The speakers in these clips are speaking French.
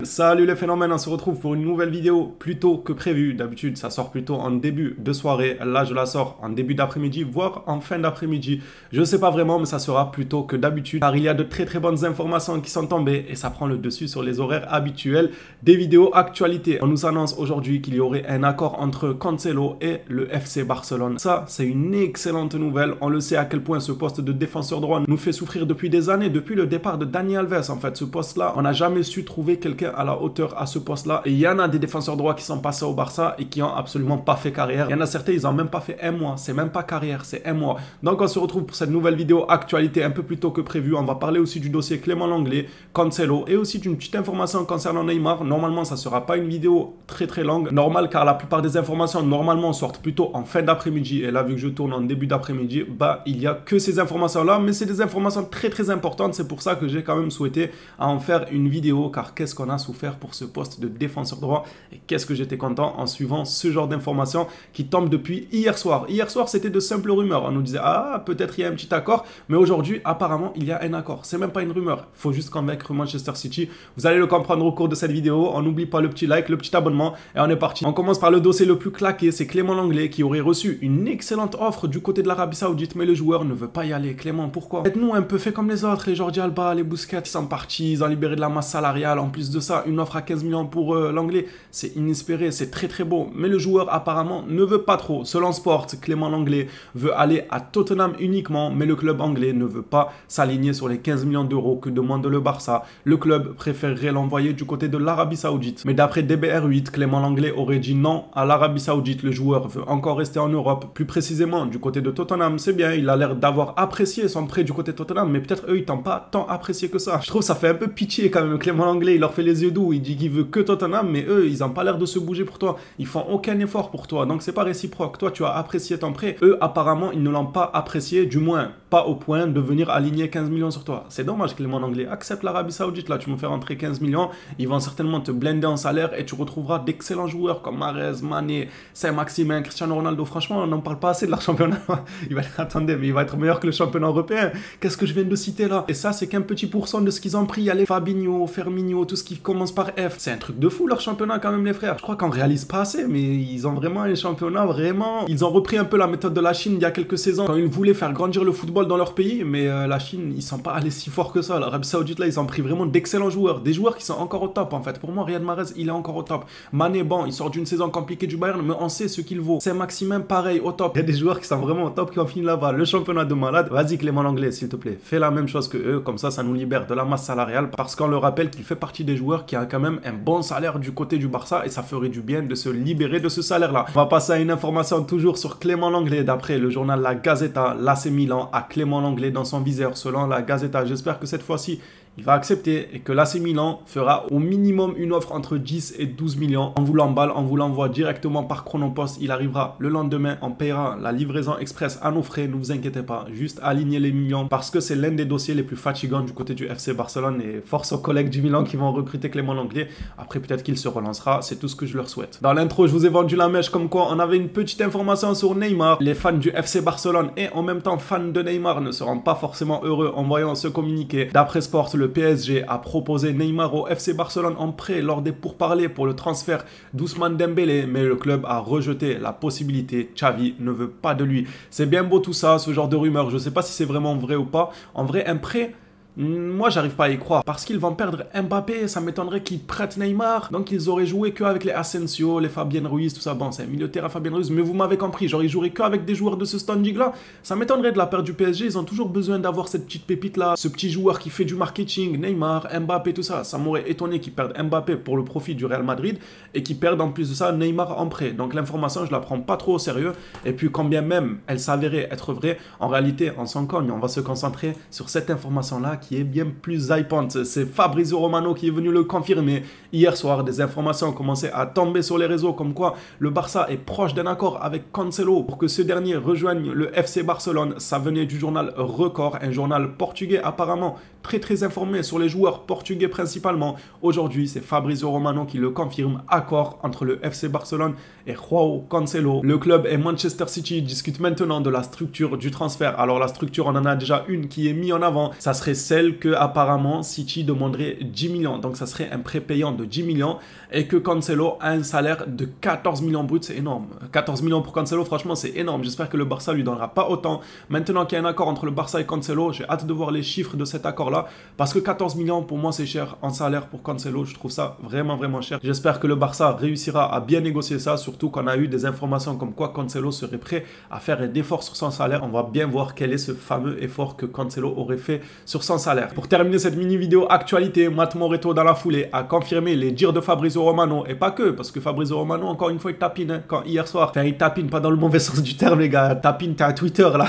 Salut les phénomènes, on se retrouve pour une nouvelle vidéo plus tôt que prévu. D'habitude, ça sort plutôt en début de soirée. Là, je la sors en début d'après-midi, voire en fin d'après-midi. Je ne sais pas vraiment, mais ça sera plus tôt que d'habitude. Car il y a de très bonnes informations qui sont tombées et ça prend le dessus sur les horaires habituels des vidéos actualités. On nous annonce aujourd'hui qu'il y aurait un accord entre Cancelo et le FC Barcelone. Ça, c'est une excellente nouvelle. On le sait à quel point ce poste de défenseur droit nous fait souffrir depuis des années, depuis le départ de Dani Alves. En fait, ce poste-là, on n'a jamais su trouver quelqu'un à la hauteur à ce poste-là. Et il y en a des défenseurs droits qui sont passés au Barça et qui ont absolument pas fait carrière. Il y en a certains, ils n'ont même pas fait un mois. C'est même pas carrière, c'est un mois. Donc on se retrouve pour cette nouvelle vidéo actualité un peu plus tôt que prévu. On va parler aussi du dossier Clément Lenglet, Cancelo et aussi d'une petite information concernant Neymar. Normalement, ça sera pas une vidéo très longue. Normal, car la plupart des informations normalement sortent plutôt en fin d'après-midi. Et là, vu que je tourne en début d'après-midi, bah il y a que ces informations-là. Mais c'est des informations très importantes. C'est pour ça que j'ai quand même souhaité en faire une vidéo. Car qu'est-ce qu'on a souffert pour ce poste de défenseur droit et qu'est-ce que j'étais content en suivant ce genre d'informations qui tombent depuis hier soir. Hier soir, c'était de simples rumeurs. On nous disait, ah, peut-être il y a un petit accord, mais aujourd'hui, apparemment, il y a un accord. C'est même pas une rumeur. Il faut juste convaincre Manchester City. Vous allez le comprendre au cours de cette vidéo. On n'oublie pas le petit like, le petit abonnement et on est parti. On commence par le dossier le plus claqué, c'est Clément Lenglet qui aurait reçu une excellente offre du côté de l'Arabie Saoudite, mais le joueur ne veut pas y aller. Clément, pourquoi? Faites-nous un peu fait comme les autres, les Jordi Alba, les Busquets, ils sont partis, ils ont libéré de la masse salariale. En plus de ça, une offre à 15 millions pour Lenglet, c'est inespéré, c'est très beau. Mais le joueur apparemment ne veut pas trop. Selon Sport, Clément Lenglet veut aller à Tottenham uniquement, mais le club anglais ne veut pas s'aligner sur les 15 millions d'euros que demande le Barça. Le club préférerait l'envoyer du côté de l'Arabie Saoudite. Mais d'après DBR8, Clément Lenglet aurait dit non à l'Arabie Saoudite. Le joueur veut encore rester en Europe, plus précisément du côté de Tottenham. C'est bien, il a l'air d'avoir apprécié son prêt du côté de Tottenham, mais peut-être eux, ils n'ont pas tant apprécié que ça. Je trouve ça fait un peu pitié quand même. Clément Lenglet, il leur fait les yeux doux, il dit qu'il veut que Tottenham, mais eux, ils n'ont pas l'air de se bouger pour toi. Ils font aucun effort pour toi, donc c'est pas réciproque. Toi, tu as apprécié ton prêt. Eux, apparemment, ils ne l'ont pas apprécié, du moins pas au point de venir aligner 15 millions sur toi. C'est dommage, Clément Lenglet. Accepte l'Arabie Saoudite, là, tu me fais rentrer 15 millions, ils vont certainement te blender en salaire et tu retrouveras d'excellents joueurs comme Mahrez, Mané, Saint-Maximin, Cristiano Ronaldo. Franchement, on n'en parle pas assez de leur championnat. Il va être, attendez, mais il va être meilleur que le championnat européen. Qu'est-ce que je viens de citer là? Et ça, c'est qu'un petit pourcent de ce qu'ils ont pris. Il y a les Fabinho, Firmino, tout ce qui commence par F. C'est un truc de fou leur championnat quand même, les frères. Je crois qu'on réalise pas assez, mais ils ont vraiment un championnat vraiment. Ils ont repris un peu la méthode de la Chine il y a quelques saisons quand ils voulaient faire grandir le football dans leur pays, mais la Chine, ils sont pas allés si fort que ça. L'Arabie Saoudite là, ils ont pris vraiment d'excellents joueurs, des joueurs qui sont encore au top en fait. Pour moi, Riyad Mahrez, il est encore au top. Mané, bon, il sort d'une saison compliquée du Bayern, mais on sait ce qu'il vaut. Saint-Maximin, pareil, au top. Il y a des joueurs qui sont vraiment au top qui ont fini là-bas. Le championnat de malade. Vas-y Clément Lenglet, s'il te plaît, fais la même chose que eux, comme ça nous libère de la masse salariale parce qu'on le rappelle qu'il fait partie des joueurs qui a quand même un bon salaire du côté du Barça et ça ferait du bien de se libérer de ce salaire-là. On va passer à une information toujours sur Clément Lenglet. D'après le journal La Gazzetta, l'AC Milan a Clément Lenglet dans son viseur selon La Gazzetta. J'espère que cette fois-ci, il va accepter et que l'AC Milan fera au minimum une offre entre 10 et 12 millions. On vous l'emballe, on vous l'envoie directement par Chronopost. Il arrivera le lendemain, on paiera la livraison express à nos frais. Ne vous inquiétez pas, juste aligner les millions parce que c'est l'un des dossiers les plus fatigants du côté du FC Barcelone et force aux collègues du Milan qui vont recruter Clément Lenglet. Après, peut-être qu'il se relancera, c'est tout ce que je leur souhaite. Dans l'intro, je vous ai vendu la mèche comme quoi on avait une petite information sur Neymar. Les fans du FC Barcelone et en même temps fans de Neymar ne seront pas forcément heureux en voyant ce communiqué. D'après Sport, le PSG a proposé Neymar au FC Barcelone en prêt lors des pourparlers pour le transfert d'Ousmane Dembélé, mais le club a rejeté la possibilité. Xavi ne veut pas de lui. C'est bien beau tout ça, ce genre de rumeurs. Je ne sais pas si c'est vraiment vrai ou pas. En vrai, un prêt... Moi, j'arrive pas à y croire. Parce qu'ils vont perdre Mbappé, ça m'étonnerait qu'ils prêtent Neymar. Donc, ils auraient joué qu'avec les Asensio, les Fabien Ruiz, tout ça. Bon, c'est un milieu de terrain Fabien Ruiz, mais vous m'avez compris. Genre, ils joueraient qu'avec des joueurs de ce standing-là. Ça m'étonnerait de la perte du PSG. Ils ont toujours besoin d'avoir cette petite pépite-là. Ce petit joueur qui fait du marketing, Neymar, Mbappé, tout ça. Ça m'aurait étonné qu'ils perdent Mbappé pour le profit du Real Madrid et qu'ils perdent en plus de ça Neymar en prêt. Donc, l'information, je la prends pas trop au sérieux. Et puis, quand bien même elle s'avérait être vraie, en réalité, on s'en cogne. On va se concentrer sur cette information-là qui est bien plus hypante. C'est Fabrizio Romano qui est venu le confirmer. Hier soir, des informations ont commencé à tomber sur les réseaux comme quoi le Barça est proche d'un accord avec Cancelo pour que ce dernier rejoigne le FC Barcelone. Ça venait du journal Record, un journal portugais apparemment très informé sur les joueurs portugais principalement. Aujourd'hui, c'est Fabrizio Romano qui le confirme. Accord entre le FC Barcelone et Joao Cancelo. Le club et Manchester City discutent maintenant de la structure du transfert. Alors la structure, on en a déjà une qui est mise en avant. Ça serait celle que apparemment City demanderait 10 millions. Donc ça serait un prépayant de 10 millions et que Cancelo a un salaire de 14 millions bruts, c'est énorme. 14 millions pour Cancelo, franchement, c'est énorme. J'espère que le Barça lui donnera pas autant. Maintenant qu'il y a un accord entre le Barça et Cancelo, j'ai hâte de voir les chiffres de cet accord-là parce que 14 millions, pour moi, c'est cher en salaire pour Cancelo. Je trouve ça vraiment, vraiment cher. J'espère que le Barça réussira à bien négocier ça, surtout qu'on a eu des informations comme quoi Cancelo serait prêt à faire un effort sur son salaire. On va bien voir quel est ce fameux effort que Cancelo aurait fait sur son salaire. Pour terminer cette mini vidéo actualité, Matt Moretto dans la foulée a confirmé les dires de Fabrizio Romano, et pas que, parce que Fabrizio Romano, encore une fois, il tapine, hein, quand hier soir, enfin il tapine pas dans le mauvais sens du terme les gars, tapine, t'as un Twitter là.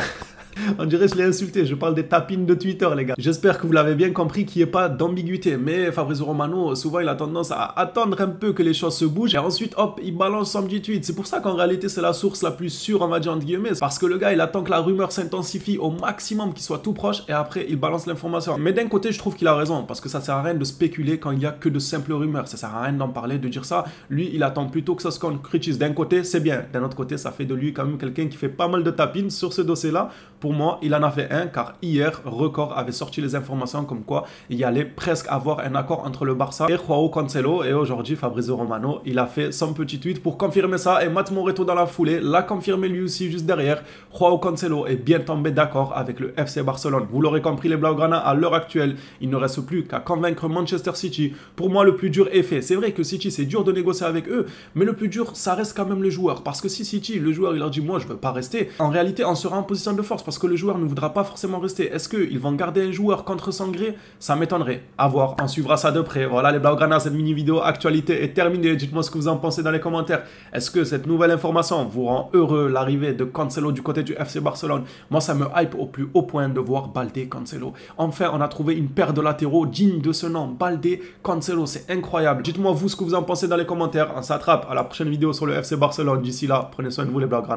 On dirait que je l'ai insulté, je parle des tapines de Twitter les gars. J'espère que vous l'avez bien compris qu'il n'y ait pas d'ambiguïté. Mais Fabrizio Romano, souvent il a tendance à attendre un peu que les choses se bougent et ensuite hop, il balance son petit tweet. C'est pour ça qu'en réalité c'est la source la plus sûre, on va dire entre guillemets. Parce que le gars il attend que la rumeur s'intensifie au maximum, qu'il soit tout proche et après il balance l'information. Mais d'un côté je trouve qu'il a raison parce que ça sert à rien de spéculer quand il y a que de simples rumeurs. Ça sert à rien d'en parler, de dire ça. Lui il attend plutôt que ça se concrétise. D'un côté c'est bien, d'un autre côté ça fait de lui quand même quelqu'un qui fait pas mal de tapines sur ce dossier là. Pour moi, il en a fait un car hier, Record avait sorti les informations comme quoi il y allait presque avoir un accord entre le Barça et Joao Cancelo. Et aujourd'hui, Fabrizio Romano, il a fait son petit tweet pour confirmer ça. Et Matt Moretto dans la foulée l'a confirmé lui aussi juste derrière. Joao Cancelo est bien tombé d'accord avec le FC Barcelone. Vous l'aurez compris, les Blaugrana, à l'heure actuelle, il ne reste plus qu'à convaincre Manchester City. Pour moi, le plus dur est fait. C'est vrai que City, c'est dur de négocier avec eux, mais le plus dur, ça reste quand même les joueurs. Parce que si City, le joueur, il leur dit, moi, je veux pas rester, en réalité, on sera en position de force parce que le joueur ne voudra pas forcément rester. Est-ce qu'ils vont garder un joueur contre son gré? Ça m'étonnerait. À voir. On suivra ça de près. Voilà les Blaugrana, cette mini vidéo actualité est terminée. Dites-moi ce que vous en pensez dans les commentaires. Est-ce que cette nouvelle information vous rend heureux, l'arrivée de Cancelo du côté du FC Barcelone? Moi, ça me hype au plus haut point de voir Baldé, Cancelo. Enfin, on a trouvé une paire de latéraux digne de ce nom. Baldé, Cancelo, c'est incroyable. Dites-moi vous ce que vous en pensez dans les commentaires. On s'attrape à la prochaine vidéo sur le FC Barcelone. D'ici là, prenez soin de vous les Blaugrana.